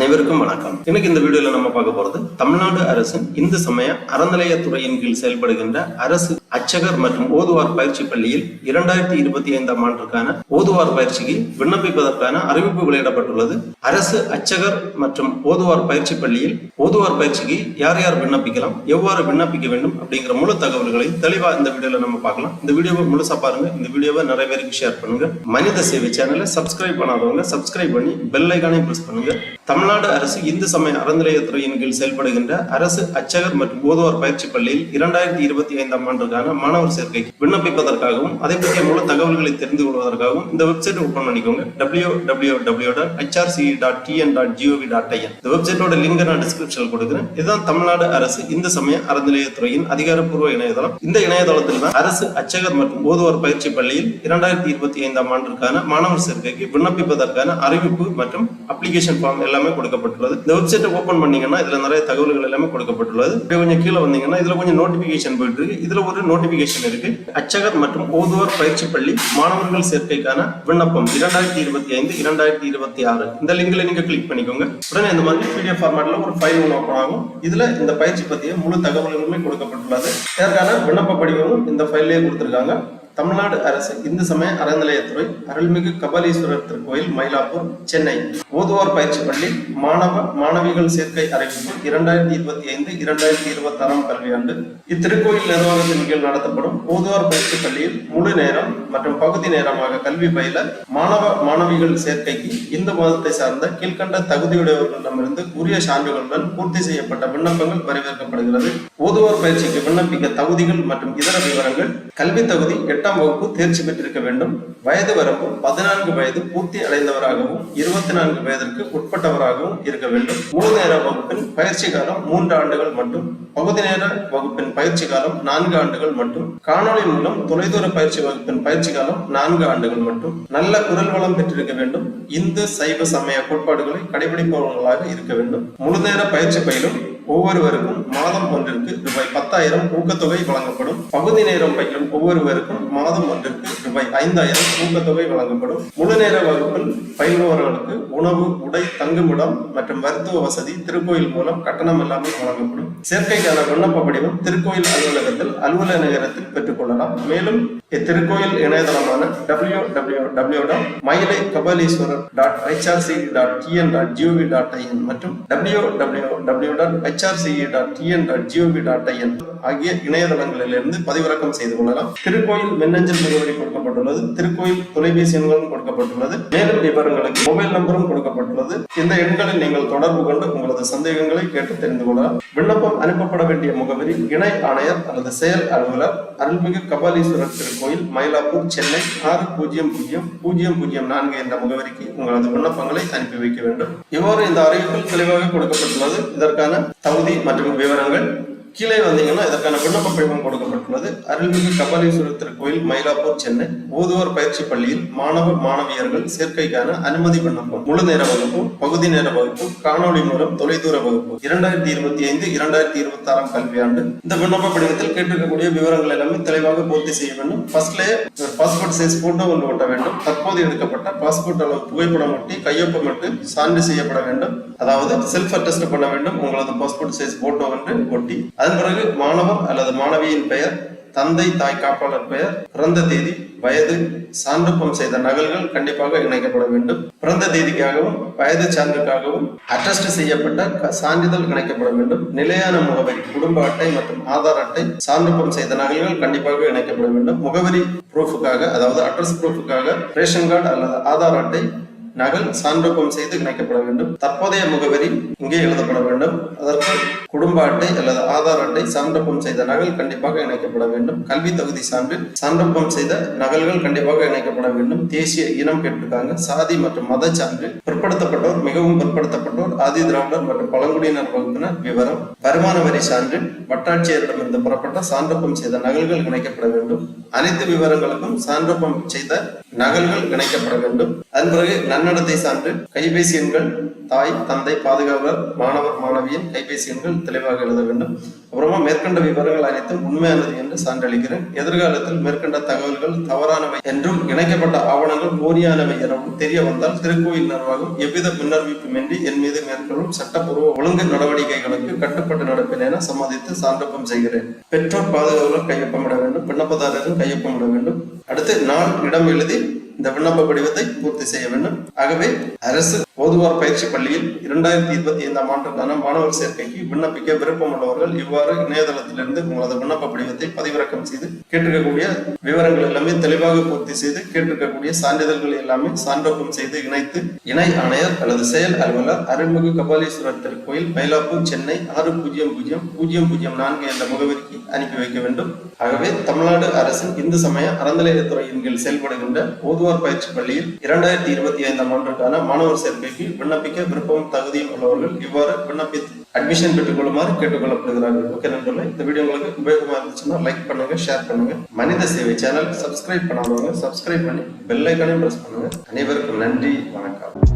அனைவருக்கும் வணக்கம். இன்னைக்கு இந்த வீடியோல நம்ம பார்க்க போறது தமிழ்நாடு அரசின் இந்து சமய அறநிலையத்துறையின் கீழ் செயல்படுகின்ற அரசு அர்ச்சகர் மற்றும் ஓதுவார் பயிற்சி பள்ளியில் 2025ஆம் ஆண்டிற்கான ஓதுவார் பயிற்சிக்கு விண்ணப்பிப்பதற்கான அறிவிப்பு வெளியிடப்பட்டுள்ளது. அரசு அர்ச்சகர் மற்றும் ஓதுவார் பயிற்சி பள்ளியில் ஓதுவார் பயிற்சிக்கு யார் யார் விண்ணப்பிக்கலாம், எவ்வாறு விண்ணப்பிக்க வேண்டும் அப்படிங்கிற முழு தகவல்களை தெளிவா இந்த வீடியோல நம்ம பார்க்கலாம். இந்த வீடியோவை முழுசா பாருங்க. இந்த வீடியோவை நிறைய பேருக்கு ஷேர் பண்ணுங்க. மனித சேவை சேனலை சப்ஸ்கிரைப் பண்ணாதவங்க சப்ஸ்கிரைப் பண்ணி பெல் ஐகானை பிரஸ் பண்ணுங்க. தமிழ்நாடு அரசு இந்து சமய அறநிலையத்துறையின் கீழ் செயல்படுகின்ற அரசு அர்ச்சகர் மற்றும் ஓதுவார் பயிற்சி பள்ளியில் 2025ஆம் ஆண்டுக்கான மாணவர் சேர்க்கைக்கு விண்ணப்பிப்பதற்காகவும் அதை பற்றிய முழு தகவல்களை தெரிந்து கொள்வதற்காகவும் இந்த வெப்சைட் ஓபன் பண்ணிக்கோங்க. www.hrce.tn.gov.in. இந்த வெப்சைட்டோட லிங்க் நான் டிஸ்கிரிப்ஷன்ல கொடுக்கிறேன். இதுதான் தமிழ்நாடு அரசு இந்து சமய அறநிலையத்துறையின் அதிகாரப்பூர்வ இணையதளம். இந்த இணையதளத்தில் தான் அரசு அர்ச்சகர் மற்றும் ஓதுவார் பயிற்சி பள்ளியில் 2025ஆம் ஆண்டிற்கான மாணவர் சேர்க்கைக்கு விண்ணப்பிப்பதற்கான அறிவிப்பு மற்றும் அப்ளிகேஷன் ஃபார்ம் எல்லாமே கொடுக்கப்பட்டுள்ளது. இந்த வெப்சைட்டை ஓபன் பண்ணீங்கன்னா இதுல நிறைய தகவல்கள் எல்லாமே கொடுக்கப்பட்டுள்ளது. கொஞ்சம் கீழே வந்தீங்கன்னா இதுல கொஞ்சம் நோட்டிபிகேஷன் போயிட்டு இருக்கு. இதுல ஒரு நோட்டிபிகேஷன் இருக்கு. அர்ச்சகர் மற்றும் ஓதுவார் பயிற்சி பள்ளி மாணவர்கள் சேர்க்கைக்கான விண்ணப்பம் 2025-2026 இந்த லிங்க்ல நீங்க கிளிக் பண்ணிக்கோங்க. உடனே இந்த மாதிரி PDF ஃபார்மேட்ல ஒரு ஃபைல் ஒன்று ஓபன் ஆகும். இதுல இந்த பயிற்சி பற்றிய முழு தகவல்களுமே கொடுக்கப்பட்டுள்ளது. இதற்கான விண்ணப்ப படிவமும் இந்த ஃபைல்லேயே கொடுத்திருக்காங்க. தமிழ்நாடு அரசு இந்து சமய அறநிலையத்துறை அருள்மிகு கபாலீஸ்வரர் திருக்கோயில் மயிலாப்பூர் சென்னை ஓதுவார் பயிற்சி பள்ளி மாணவிகள் சேர்க்கை அறிவிப்பு 2025-2026 கல்வியாண்டு. இத்திருக்கோயில் நிர்வாகத்தின் கீழ் நடத்தப்படும் ஓதுவார் பயிற்சி பள்ளியில் முழு நேரம் மற்றும் பகுதி நேரமாக கல்வி பயில மாணவிகள் சேர்க்கைக்கு இந்து மதத்தை சார்ந்த கீழ்கண்ட தகுதியுடையவர்களிடமிருந்து உரிய சான்றுகளுடன் பூர்த்தி செய்யப்பட்ட விண்ணப்பங்கள் வரவேற்கப்படுகிறது. ஓதுவார் பயிற்சிக்கு விண்ணப்பிக்க தகுதிகள் மற்றும் இதர விவரங்கள்: கல்வி தகுதி 8ஆம் வகுப்பு தேர்ச்சி பெற்றிருக்க வேண்டும். வயது வரம்பு 14 வயது பூர்த்தி அடைந்தவராகவும் 24 வயதிற்கு உட்பட்டவராகவும் இருக்க வேண்டும். முழு நேர வகுப்பின் பயிற்சி காலம் 3 ஆண்டுகள் மட்டும். பகுதி நேர வகுப்பின் பயிற்சி காலம் 4 ஆண்டுகள் மட்டும். காணொலி மூலம் தொலைதூர பயிற்சி வகுப்பின் பயிற்சி காலம் 4 ஆண்டுகள் மட்டும். நல்ல குரல் வளம் பெற்றிருக்க வேண்டும். இந்து சைவ சமய கோட்பாடுகளை கடைபிடிப்பவர்களாக இருக்க வேண்டும். முழு நேர பயிற்சி பயிலும் ஒவ்வொருவருக்கும் மாதம் ஒன்றிற்கு ரூபாய் 10,000 ஊக்கத்தொகை வழங்கப்படும். பகுதி நேரம் பயிலும் ஒவ்வொருவருக்கும் மாதம் ஒன்றிற்கு ரூபாய் 5,000 ஊக்கத்தொகை வழங்கப்படும். முழு நேர வகுப்பில் பயில்பவர்களுக்கு உணவு, உடை, தங்குமிடம் மற்றும் மருத்துவ வசதி திருக்கோயில் மூலம் கட்டணம் இல்லாமல் வழங்கப்படும். சேர்க்கைக்கான விண்ணப்ப படிவம் திருக்கோயில் அலுவலகத்தில் அலுவலக நேரத்தில் பெற்றுக்கொள்ளலாம். மேலும் இத்திருக்கோயில் இணையதளமான www.mailaikabaleswarar.hrce.tn.gov.in மற்றும் www.hrce.tn.gov.in ஆகிய இணையதளங்களிலிருந்து பதிவிறக்கம் செய்து கொள்ளலாம். திருக்கோயில் மின்னஞ்சல் முகவரி கொடுக்கப்பட்டுள்ளது. திருக்கோயில் தொலைபேசி எண்களும் கொடுக்கப்பட்டுள்ளது. மேலும் விவரங்களுக்கு மொபைல் நம்பரும் கொடுக்கப்பட்டுள்ளது. இந்த எண்களில் நீங்கள் தொடர்பு கொண்டு உங்களது சந்தேகங்களை கேட்டு தெரிந்து கொள்ளலாம். விண்ணப்பம் அனுப்பப்பட வேண்டிய முகவரி: இணை ஆணையர் அல்லது செயல் அலுவலர், அருள்மிகு கபாலீஸ்வரர் திருக்கோயில், மயிலாப்பூர், சென்னை 600004 என்ற முகவரிக்கு உங்களது விண்ணப்பங்களை அனுப்பி வைக்க வேண்டும். இவ்வாறு இந்த அறிவிப்பில் தெளிவாக கொடுக்கப்பட்டுள்ளது. இதற்கான தகுதி மற்றும் விவரங்கள் கீழே வந்தீங்கன்னா இதற்கான விண்ணப்ப படிவம் கொடுக்கப்பட்டுள்ளது. அருள்மிகு கபாலீஸ்வரர் திருக்கோயில், மயிலாப்பூர், சென்னை ஓதுவார் பயிற்சி பள்ளியில் மாணவியர்கள் சேர்க்கைக்கான அனுமதி விண்ணப்பம். முழு நேர வகுப்பு, பகுதி நேர வகுப்பு, காணொலி மூலம் தொலைதூர வகுப்பு 2025-2026 கல்வியாண்டு. இந்த விண்ணப்ப படிவத்தில் கேட்டிருக்கக்கூடிய விவரங்கள் எல்லாமே தெளிவாக பூர்த்தி செய்ய வேண்டும். ஃபர்ஸ்ட்லேயே பாஸ்போர்ட் சைஸ் போட்டோ ஒன்று ஒட்ட வேண்டும். தற்போது எடுக்கப்பட்ட பாஸ்போர்ட் அளவு புகைப்படம் ஒட்டி கையொப்பமிட்டு சான்று செய்யப்பட வேண்டும். அதாவது செல்ஃப் அட்டஸ்ட் பண்ண வேண்டும். உங்களது பாஸ்போர்ட் சைஸ் போட்டோ ஒன்று ஒட்டி அதன் பிறகு மாணவர் அல்லது மாணவியின் பெயர், தந்தை தாய் காப்பாளர் பெயர், பிறந்த தேதி, வயது, சான்றொப்பம் செய்த நகல்கள் கண்டிப்பாக இணைக்கப்பட வேண்டும். பிறந்த தேதிக்காகவும் வயது சான்றுக்காகவும் அட்டஸ்ட் செய்யப்பட்ட சான்றிதழ் இணைக்கப்பட வேண்டும். நிலையான முகவரி, குடும்ப அட்டை மற்றும் ஆதார் அட்டை, சான்றொப்பம் செய்த நகல்கள் கண்டிப்பாக இணைக்கப்பட வேண்டும். முகவரி ப்ரூஃபுக்காக, அதாவது அட்ரஸ் ப்ரூஃபுக்காக ரேஷன் கார்டு அல்லது ஆதார் அட்டை நகல் சான்றொப்பம் செய்து இணைக்கப்பட வேண்டும். தற்போதைய முகவரி இங்கே எழுதப்பட வேண்டும். அதற்கு குடும்ப அட்டை அல்லது ஆதார் அட்டை, சான்றொப்பம் செய்த நகல் கண்டிப்பாக இணைக்கப்பட வேண்டும். கல்வி தகுதி சான்று, சான்றொப்பம் செய்த நகல்கள் கண்டிப்பாக இணைக்கப்பட வேண்டும். தேசிய இனம் கேட்டிருக்காங்க. சாதி மற்றும் மத சான்று, பிற்படுத்தப்பட்டோர், மிகவும் பிற்படுத்தப்பட்டோர், ஆதி திராவிடர் மற்றும் பழங்குடியினர் வகுப்பினர் விவரம், வருமான வரி சான்று, வட்டாட்சியரிடமிருந்து பெறப்பட்ட சான்றொப்பம் செய்த நகல்கள் இணைக்கப்பட வேண்டும். அனைத்து விவரங்களுக்கும் சான்றொப்பம் செய்த நகல்கள் இணைக்கப்பட வேண்டும். அதன் பிறகு நன்னடத்தை சான்று, கைபேசி எண்கள், தாய் தந்தை பாதுகாவலர், மாணவர் மாணவியின் கைபேசி எண்கள் தெளிவாக எழுத வேண்டும். அப்புறமா மேற்கண்ட விவரங்கள் அனைத்தும் உண்மையானது என்று சான்றளிக்கிறேன். எதிர்காலத்தில் மேற்கண்ட தகவல்கள் தவறானவை என்றும் இணைக்கப்பட்ட ஆவணங்கள் போலியானவை எனவும் தெரிய வந்தால் திருக்கோயில் நிர்வாகம் எவ்வித முன்னறிவிப்புமின்றி என் மீது மேற்கொள்ளும் சட்டப்பூர்வ ஒழுங்கு நடவடிக்கைகளுக்கு கட்டுப்பட்டு நடப்பேன் என சம்மதித்து சான்றப்பம் செய்கிறேன். பெற்றோர் பாதுகாவலர் கையொப்பமிட வேண்டும். விண்ணப்பதாரரும் கையொப்பமிட வேண்டும். அடுத்து நாள் இடம் எழுதி இந்த விண்ணப்ப படிவத்தை பூர்த்தி செய்ய வேண்டும். ஆகவே அரசு ஓதுவார் பயிற்சி பள்ளியில் 2025 ஆண்டுக்கான மாணவர் சேர்க்கைக்கு விண்ணப்பிக்க விருப்பம் உள்ளவர்கள் இவ்வாறு இணையதளத்திலிருந்து உங்களது விண்ணப்ப படிவத்தை பதிவிறக்கம் செய்து கேட்டிருக்கக்கூடிய விவரங்கள் எல்லாமே தெளிவாக பூர்த்தி செய்து கேட்டிருக்கக்கூடிய சான்றிதழ்கள் எல்லாமே சான்றொப்பம் செய்து இணைத்து இணை ஆணையர் அல்லது செயல் அலுவலர் அருள்மிகு கபாலீஸ்வரர் திருக்கோயில் மயிலாப்பூர் சென்னை 600004 என்ற முகவரிக்கு அனுப்பி வைக்க வேண்டும். ஆகவே தமிழ்நாடு அரசின் இந்து சமய அறநிலையத்துறையின் கீழ் செயல்படுகின்ற ஓதுவார் பயிற்சி பள்ளியில் 2025 ஆண்டுக்கான மாணவர் சேர்க்கைக்கு விண்ணப்பிக்க விருப்பமும் தகுதியும் உள்ளவர்கள் இவ்வாறு விண்ணப்பித்து அட்மிஷன் பெற்றுக் கொள்ளுமாறு கேட்டுக்கொள்ளப்படுகிறார்கள். ஓகே நண்பர்களே, இந்த வீடியோ உங்களுக்கு உபயோகமா இருந்துச்சுன்னா லைக் பண்ணுங்க, ஷேர் பண்ணுங்க. மனித சேவை சேனல் சப்ஸ்கிரைப் பண்ணாதவங்க சப்ஸ்கிரைப் பண்ணி பெல் ஐகானையும் பிரஸ் பண்ணுங்க. அனைவருக்கும் நன்றி, வணக்கம்.